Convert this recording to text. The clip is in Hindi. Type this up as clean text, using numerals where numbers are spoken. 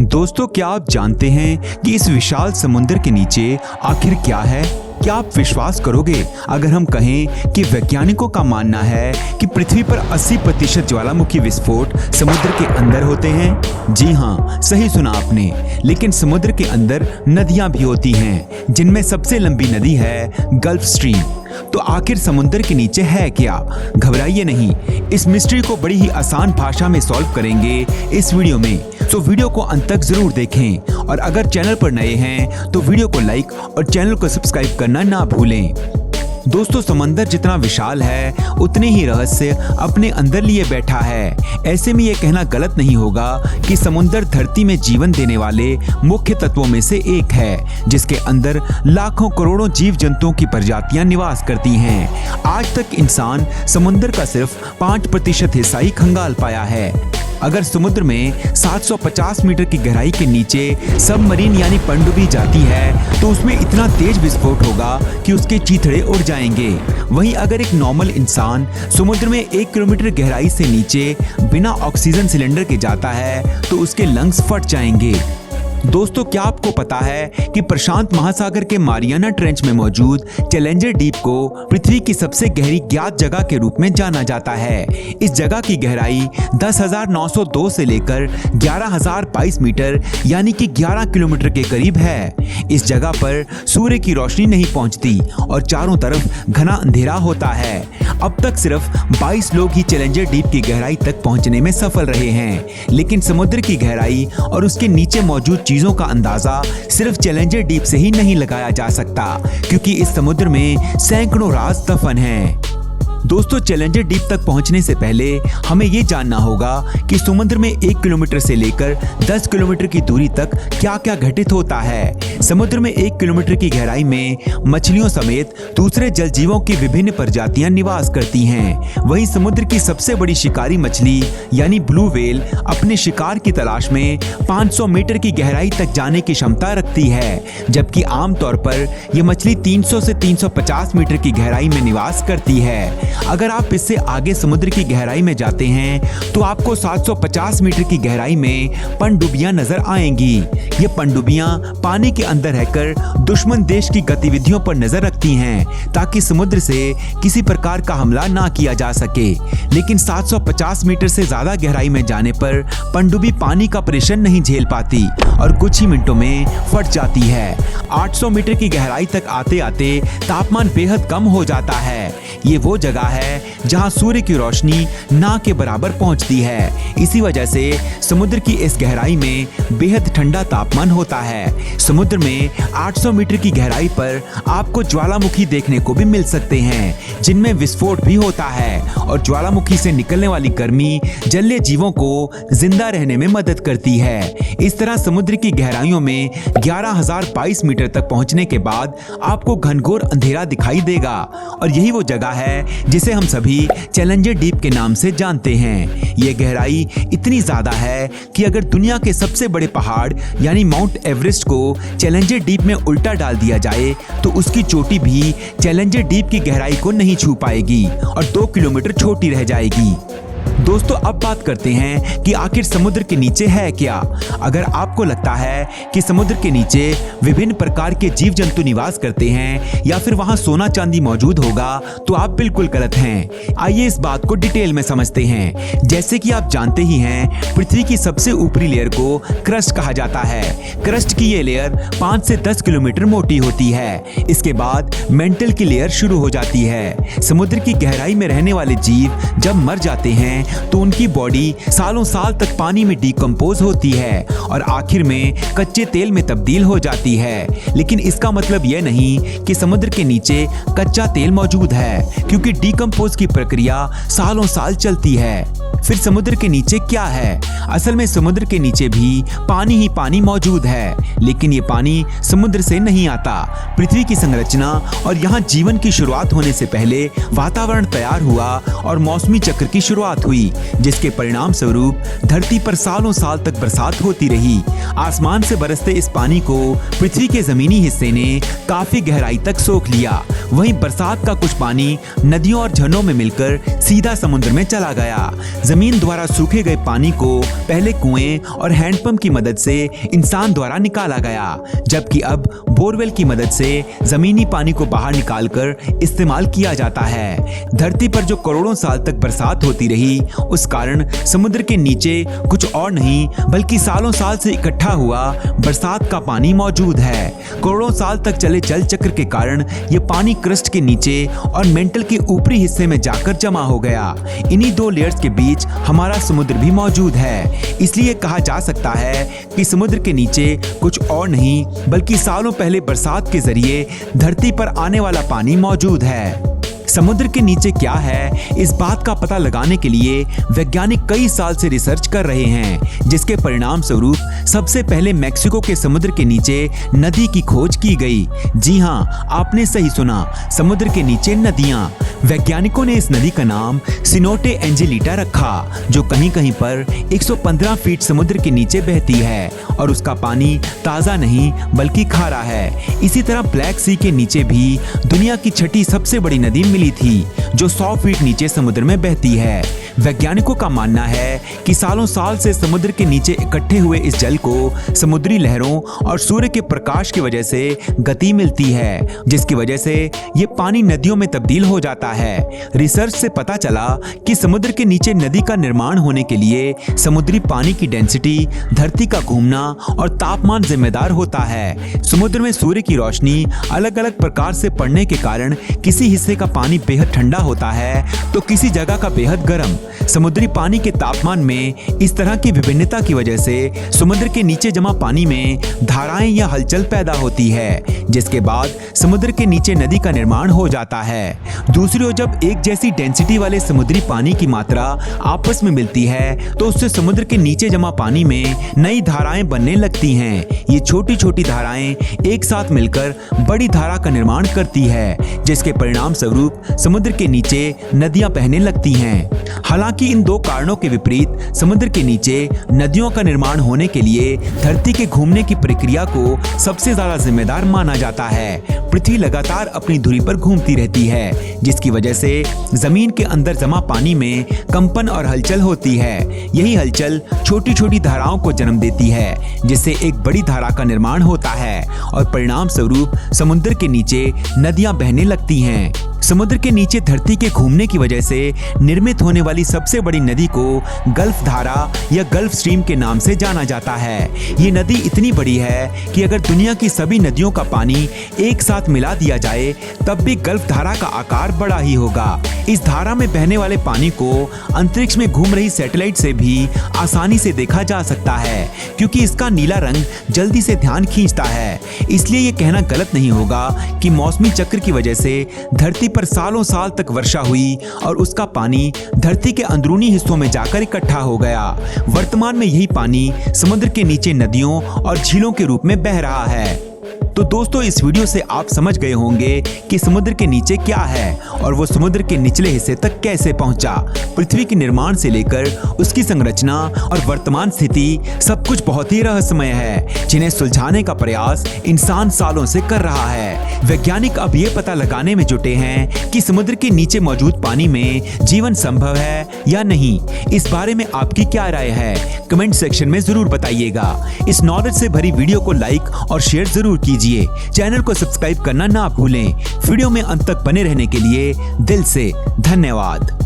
दोस्तों, क्या आप जानते हैं कि इस विशाल समुद्र के नीचे आखिर क्या है? क्या आप विश्वास करोगे अगर हम कहें कि वैज्ञानिकों का मानना है कि पृथ्वी पर 80% ज्वालामुखी विस्फोट समुद्र के अंदर होते हैं? जी हाँ, सही सुना आपने। लेकिन समुद्र के अंदर नदियां भी होती हैं, जिनमें सबसे लंबी नदी है गल्फ स्ट्रीम। तो आखिर समुद्र के नीचे है क्या? घबराइए नहीं, इस मिस्ट्री को बड़ी ही आसान भाषा में सॉल्व करेंगे इस वीडियो में। तो वीडियो को अंत तक जरूर देखें और अगर चैनल पर नए हैं तो वीडियो को लाइक और चैनल को सब्सक्राइब करना ना भूलें। दोस्तों, समंदर जितना विशाल है उतने ही रहस्य अपने अंदर लिए बैठा है। ऐसे में ये कहना गलत नहीं होगा कि समुद्र धरती में जीवन देने वाले मुख्य तत्वों में से एक है, जिसके अंदर लाखों करोड़ों जीव जंतुओं की प्रजातियां निवास करती हैं। आज तक इंसान समुद्र का सिर्फ 5% हिस्सा ही खंगाल पाया है। अगर समुद्र में 750 मीटर की गहराई के नीचे सबमरीन यानी पनडुब्बी जाती है तो उसमें इतना तेज विस्फोट होगा कि उसके चीथड़े उड़ जाएंगे। वहीं अगर एक नॉर्मल इंसान समुद्र में 1 किलोमीटर गहराई से नीचे बिना ऑक्सीजन सिलेंडर के जाता है तो उसके लंग्स फट जाएंगे। दोस्तों, क्या आपको पता है कि प्रशांत महासागर के मारियाना ट्रेंच में मौजूद चैलेंजर डीप को पृथ्वी की सबसे गहरी ज्ञात जगह के रूप में जाना जाता है। इस जगह की गहराई 10,902 से लेकर 11,022 मीटर यानी कि 11 किलोमीटर के करीब है। इस जगह पर सूर्य की रोशनी नहीं पहुंचती और चारों तरफ घना अंधेरा होता है। अब तक सिर्फ 22 लोग ही चैलेंजर डीप की गहराई तक पहुंचने में सफल रहे हैं। लेकिन समुद्र की गहराई और उसके नीचे मौजूद चीजों का अंदाजा सिर्फ चैलेंजर डीप से ही नहीं लगाया जा सकता, क्योंकि इस समुद्र में सैकड़ों राज दफन हैं। दोस्तों, चैलेंजर डीप तक पहुंचने से पहले हमें ये जानना होगा कि समुद्र में 1 किलोमीटर से लेकर 10 किलोमीटर की दूरी तक क्या क्या घटित होता है। समुद्र में 1 किलोमीटर की गहराई में मछलियों समेत दूसरे जल जीवों की विभिन्न प्रजातियां निवास करती हैं। वहीं समुद्र की सबसे बड़ी शिकारी मछली यानी ब्लू व्हेल अपने शिकार की तलाश में 500 मीटर की गहराई तक जाने की क्षमता रखती है, जबकि आमतौर पर यह मछली 300 से 350 मीटर की गहराई में निवास करती है। अगर आप इससे आगे समुद्र की गहराई में जाते हैं तो आपको 750 मीटर की गहराई में पनडुब्बियां नजर आएंगी। ये पनडुब्बियां पानी के अंदर रहकर दुश्मन देश की गतिविधियों पर नजर रखती हैं ताकि समुद्र से किसी प्रकार का हमला ना किया जा सके। लेकिन 750 मीटर से ज्यादा गहराई में जाने पर पनडुब्बी पानी का प्रेशर नहीं झेल पाती और कुछ ही मिनटों में फट जाती है। 800 मीटर की गहराई तक आते आते तापमान बेहद कम हो जाता है। ये वो जगह है जहां सूर्य की रोशनी ना के बराबर पहुंचती है। इसी वजह से समुद्र की इस गहराई में बेहद ठंडा तापमान होता है। समुद्र में 800 मीटर की गहराई पर आपको ज्वालामुखी देखने को भी मिल सकते हैं, जिनमें विस्फोट भी होता है और ज्वालामुखी से निकलने वाली गर्मी जलीय जीवों को जिंदा रहने में मदद करती है। इस तरह समुद्र की गहराइयों में 11,022 मीटर तक पहुंचने के बाद आपको घनघोर अंधेरा दिखाई देगा और यही वो जगह है जिसे हम सभी चैलेंजर डीप के नाम से जानते हैं। ये गहराई इतनी ज्यादा है कि अगर दुनिया के सबसे बड़े पहाड़ यानी माउंट एवरेस्ट को चैलेंजर डीप में उल्टा डाल दिया जाए तो उसकी चोटी भी चैलेंजर डीप की गहराई को नहीं छू पाएगी और 2 किलोमीटर छोटी रह जाएगी। दोस्तों, अब बात करते हैं कि आखिर समुद्र के नीचे है क्या। अगर आपको लगता है कि समुद्र के नीचे विभिन्न प्रकार के जीव जंतु निवास करते हैं या फिर वहां सोना चांदी मौजूद होगा तो आप बिल्कुल गलत हैं। आइए इस बात को डिटेल में समझते हैं। जैसे कि आप जानते ही हैं, पृथ्वी की सबसे ऊपरी लेयर को क्रस्ट कहा जाता है। क्रस्ट की ये लेयर 5 से 10 किलोमीटर मोटी होती है। इसके बाद मेंटल की लेयर शुरू हो जाती है। समुद्र की गहराई में रहने वाले जीव जब मर जाते हैं तो उनकी बॉडी सालों साल तक पानी में डिकम्पोज होती है और आखिर में कच्चे तेल में तब्दील हो जाती है। लेकिन इसका मतलब यह नहीं कि समुद्र के नीचे कच्चा तेल मौजूद है, क्योंकि डिकम्पोज की प्रक्रिया सालों साल चलती है। फिर समुद्र के नीचे क्या है? असल में समुद्र के नीचे भी पानी ही पानी मौजूद है, लेकिन ये पानी समुद्र से नहीं आता। पृथ्वी की संरचना और यहाँ जीवन की शुरुआत होने से पहले वातावरण तैयार हुआ और मौसमी चक्र की शुरुआत हुई। हुई, जिसके परिणाम स्वरूप धरती पर सालों साल तक बरसात होती रही। आसमान से बरसते इस पानी को पृथ्वी के जमीनी हिस्से ने काफी गहराई तक सोख लिया। वहीं बरसात का कुछ पानी नदियों और झरनों में मिलकर सीधा समुद्र में चला गया। जमीन द्वारा सूखे गए पानी को पहले कुएं और हैंडपंप की मदद से इंसान द्वारा निकाला गया, जबकि अब बोरवेल की मदद से जमीनी पानी को बाहर निकालकर इस्तेमाल किया जाता है। धरती पर जो करोड़ों साल तक बरसात होती रही, उस कारण समुद्र के नीचे कुछ और नहीं बल्कि सालों साल से इकट्ठा हुआ बरसात का पानी मौजूद है। करोड़ों साल तक चले जल चक्र के कारण ये पानी क्रस्ट के नीचे और मेंटल के ऊपरी हिस्से में जाकर जमा हो गया। इन्हीं दो लेयर्स के बीच हमारा समुद्र भी मौजूद है। इसलिए कहा जा सकता है कि समुद्र के नीचे कुछ और नहीं बल्कि सालों पहले बरसात के जरिए धरती पर आने वाला पानी मौजूद है। समुद्र के नीचे क्या है, इस बात का पता लगाने के लिए वैज्ञानिक कई साल से रिसर्च कर रहे हैं, जिसके परिणाम स्वरूप सबसे पहले मैक्सिको के समुद्र के नीचे नदी की खोज की गई। जी हाँ, आपने सही सुना, समुद्र के नीचे नदियां। वैज्ञानिकों ने इस नदी का नाम सिनोटे एंजेलिटा रखा, जो कहीं कहीं पर 115 फीट समुद्र के नीचे बहती है और उसका पानी ताज़ा नहीं बल्कि खारा है। इसी तरह ब्लैक सी के नीचे भी दुनिया की छठी सबसे बड़ी नदी मिली थी, जो 100 फीट नीचे समुद्र में बहती है। वैज्ञानिकों का मानना है कि सालों साल से समुद्र के नीचे इकट्ठे हुए इस जल को समुद्री लहरों और सूर्य के प्रकाश की वजह से गति मिलती है, जिसकी वजह से ये पानी नदियों में तब्दील हो जाता है। रिसर्च से पता चला कि समुद्र के नीचे नदी का निर्माण होने के लिए समुद्री पानी की डेंसिटी, धरती का घूमना और तापमान जिम्मेदार होता है। समुद्र में सूर्य की रोशनी अलग अलग प्रकार से पड़ने के कारण किसी हिस्से का पानी बेहद ठंडा होता है तो किसी जगह का बेहद गर्म। समुद्री पानी के तापमान में इस तरह की विभिन्नता की वजह से समुद्र के नीचे जमा पानी में धाराएं या हलचल पैदा होती है, जिसके बाद समुद्र के नीचे नदी का निर्माण हो जाता है। दूसरी ओर जब एक जैसी डेंसिटी वाले समुद्री पानी की मात्रा आपस में मिलती है तो उससे समुद्र के नीचे जमा पानी में नई धाराएं बनने लगती हैं। ये छोटी छोटी धाराएं एक साथ मिलकर बड़ी धारा का निर्माण करती है, जिसके परिणाम स्वरूप समुद्र के नीचे नदियां बहने लगती हैं। हालांकि इन दो कारणों के विपरीत समुद्र के नीचे नदियों का निर्माण होने के लिए धरती के घूमने की प्रक्रिया को सबसे ज्यादा जिम्मेदार माना जाता है। पृथ्वी लगातार अपनी धुरी पर घूमती रहती है, जिसकी वजह से जमीन के अंदर जमा पानी में कंपन और हलचल होती है। यही हलचल छोटी छोटी धाराओं को जन्म देती है, जिससे एक बड़ी धारा का निर्माण होता है और परिणाम स्वरूप समुद्र के नीचे नदियां बहने लगती हैं। समुद्र के नीचे धरती के घूमने की वजह से निर्मित होने वाली सबसे बड़ी नदी को गल्फ धारा या गल्फ स्ट्रीम के नाम से जाना जाता है। ये नदी इतनी बड़ी है कि अगर दुनिया की सभी नदियों का पानी एक साथ मिला दिया जाए तब भी गल्फ धारा का आकार बड़ा ही होगा। इस धारा में बहने वाले पानी को अंतरिक्ष में घूम रही सैटेलाइट से भी आसानी से देखा जा सकता है, क्योंकि इसका नीला रंग जल्दी से ध्यान खींचता है। इसलिए ये कहना गलत नहीं होगा कि मौसमी चक्र की वजह से धरती पर सालों साल तक वर्षा हुई और उसका पानी धरती के अंदरूनी हिस्सों में जाकर इकट्ठा हो गया। वर्तमान में यही पानी समुद्र के नीचे नदियों और झीलों के रूप में बह रहा है। तो दोस्तों, इस वीडियो से आप समझ गए होंगे कि समुद्र के नीचे क्या है और वो समुद्र के निचले हिस्से तक कैसे पहुंचा। पृथ्वी के निर्माण से लेकर उसकी संरचना और वर्तमान स्थिति सब कुछ बहुत ही रहस्यमय है, जिन्हें सुलझाने का प्रयास इंसान सालों से कर रहा है। वैज्ञानिक अब ये पता लगाने में जुटे हैं कि समुद्र के नीचे मौजूद पानी में जीवन संभव है या नहीं। इस बारे में आपकी क्या राय है, कमेंट सेक्शन में जरूर बताइएगा। इस नॉलेज से भरी वीडियो को लाइक और शेयर जरूर कीजिए। चैनल को सब्सक्राइब करना ना भूलें। वीडियो में अंत तक बने रहने के लिए दिल से धन्यवाद।